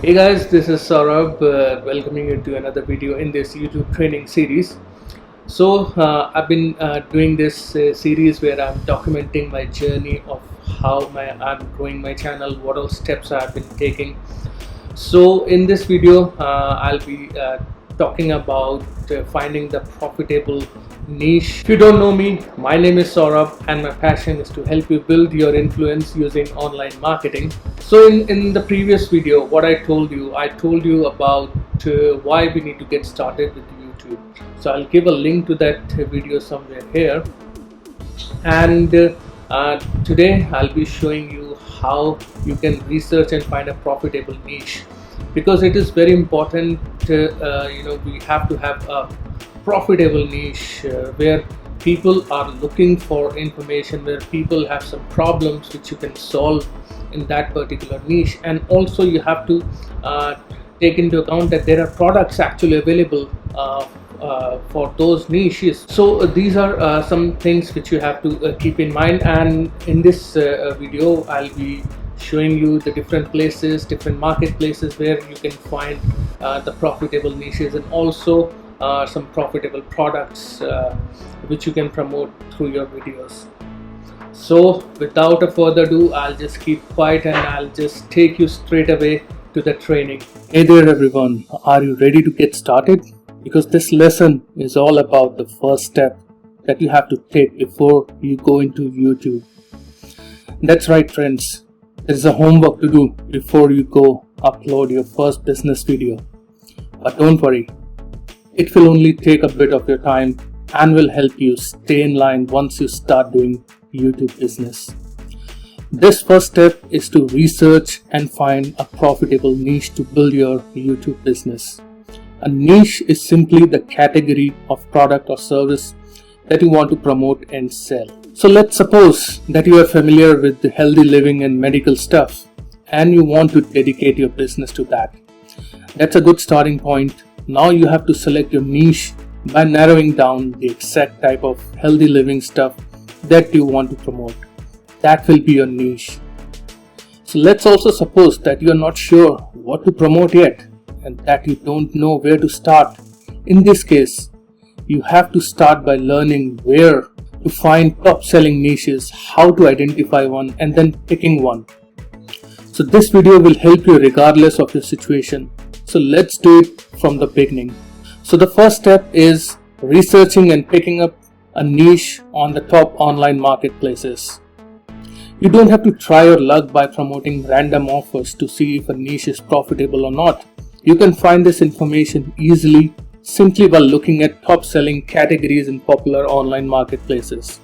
Hey guys, this is Saurabh welcoming you to another video in this YouTube training series. I've been doing this series where I'm documenting my journey of how I'm growing my channel, what all steps I've been taking. So in this video, I'll be talking about finding the profitable niche. If you don't know me, my name is Saurabh and my passion is to help you build your influence using online marketing. So in the previous video, what I told you about why we need to get started with YouTube. So I'll give a link to that video somewhere here. And today I'll be showing you how you can research and find a profitable niche, because it is very important. We have to have a profitable niche where people are looking for information, where people have some problems which you can solve in that particular niche. And also you have to take into account that there are products actually available for those niches. So these are some things which you have to keep in mind. And in this video I'll be showing you the different places, different marketplaces where you can find the profitable niches, and also some profitable products which you can promote through your videos. So without a further ado, I'll just keep quiet and I'll just take you straight away to the training. Hey there everyone, are you ready to get started? Because this lesson is all about the first step that you have to take before you go into YouTube. That's right friends, there is a homework to do before you go upload your first business video. But don't worry, it will only take a bit of your time and will help you stay in line once you start doing YouTube business. This first step is to research and find a profitable niche to build your YouTube business. A niche is simply the category of product or service that you want to promote and sell. So let's suppose that you are familiar with the healthy living and medical stuff and you want to dedicate your business to that. That's a good starting point. Now you have to select your niche by narrowing down the exact type of healthy living stuff that you want to promote. That will be your niche. So let's also suppose that you are not sure what to promote yet and that you don't know where to start. In this case, you have to start by learning where to find top selling niches, how to identify one, and then picking one. So this video will help you regardless of your situation. So let's do it from the beginning. So the first step is researching and picking up a niche on the top online marketplaces. You don't have to try your luck by promoting random offers to see if a niche is profitable or not. You can find this information easily simply by looking at top selling categories in popular online marketplaces.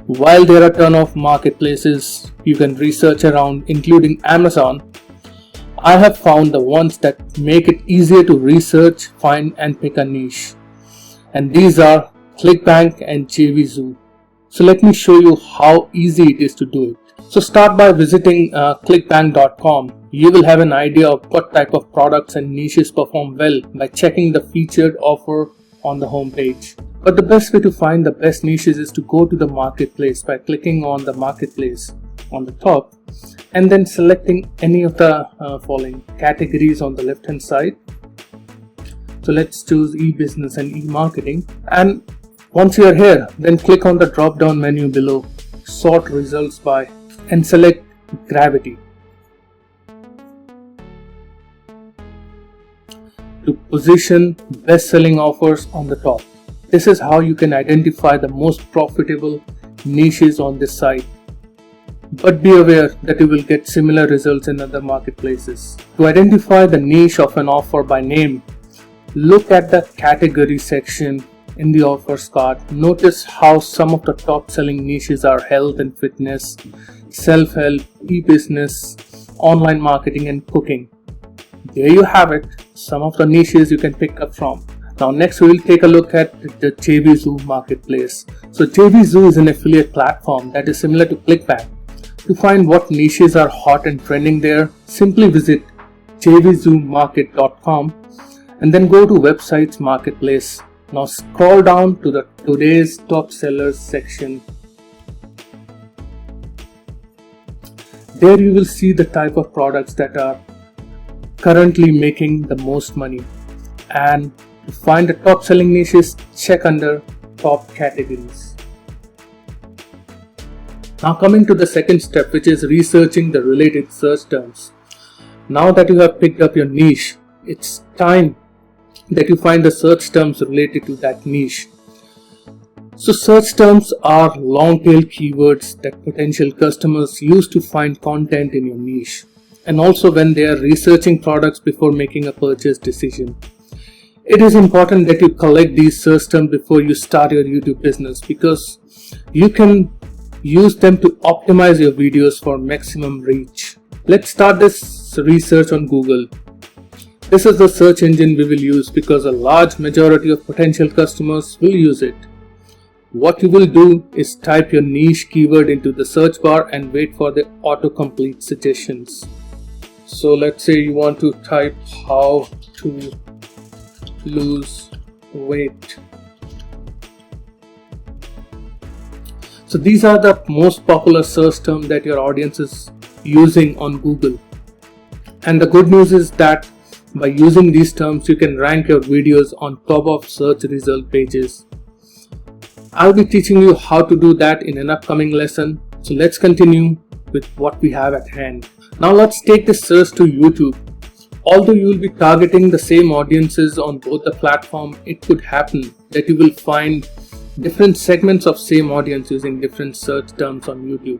While there are a ton of marketplaces you can research around, including Amazon, I have found the ones that make it easier to research, find and pick a niche. And these are ClickBank and JVZoo. So let me show you how easy it is to do it. So start by visiting clickbank.com. You will have an idea of what type of products and niches perform well by checking the featured offer on the home page. But the best way to find the best niches is to go to the marketplace by clicking on the marketplace on the top and then selecting any of the following categories on the left hand side. So let's choose e-business and e-marketing, and once you are here, then click on the drop down menu below, sort results by, and select gravity to position best selling offers on the top. This is how you can identify the most profitable niches on this site. But be aware that you will get similar results in other marketplaces. To identify the niche of an offer by name, look at the category section in the offers card. Notice how some of the top selling niches are health and fitness, self-help, e-business, online marketing and cooking. There you have it, some of the niches you can pick up from. Now next we will take a look at the JVZoo marketplace. So JVZoo is an affiliate platform that is similar to ClickBank. To find what niches are hot and trending there, simply visit jvzoomarket.com and then go to websites marketplace. Now scroll down to the today's top sellers section. There you will see the type of products that are currently making the most money. And to find the top selling niches, check under top categories. Now coming to the second step, which is researching the related search terms. Now that you have picked up your niche, it's time that you find the search terms related to that niche. So search terms are long tail keywords that potential customers use to find content in your niche, and also when they are researching products before making a purchase decision. It is important that you collect these search terms before you start your YouTube business, because you can use them to optimize your videos for maximum reach. Let's start this research on Google. This is the search engine we will use because a large majority of potential customers will use it. What you will do is type your niche keyword into the search bar and wait for the autocomplete suggestions. So let's say you want to type how to lose weight. So these are the most popular search terms that your audience is using on Google. And the good news is that by using these terms, you can rank your videos on top of search result pages. I'll be teaching you how to do that in an upcoming lesson. So let's continue with what we have at hand. Now let's take this search to YouTube. Although you will be targeting the same audiences on both the platform, it could happen that you will find different segments of same audience using different search terms on YouTube.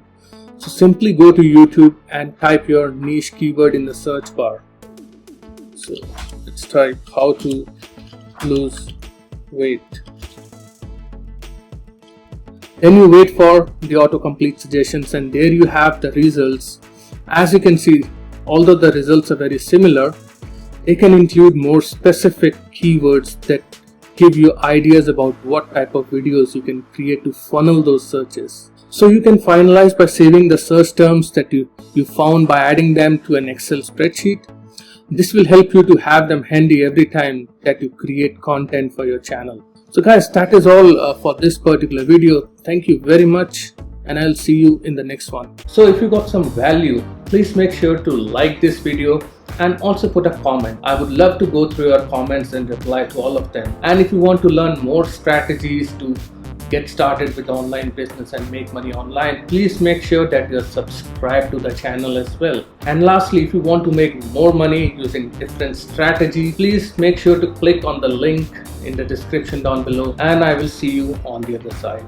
So simply go to YouTube and type your niche keyword in the search bar. So let's type how to lose weight. Then you wait for the autocomplete suggestions, and there you have the results. As you can see, although the results are very similar, they can include more specific keywords that give you ideas about what type of videos you can create to funnel those searches. So you can finalize by saving the search terms that you found by adding them to an Excel spreadsheet. This will help you to have them handy every time that you create content for your channel. So guys, that is all for this particular video. Thank you very much, and I'll see you in the next one. So if you got some value, please make sure to like this video and also put a comment. I would love to go through your comments and reply to all of them. And if you want to learn more strategies to get started with online business and make money online, please make sure that you're subscribed to the channel as well. And lastly, if you want to make more money using different strategies, please make sure to click on the link in the description down below, and I will see you on the other side.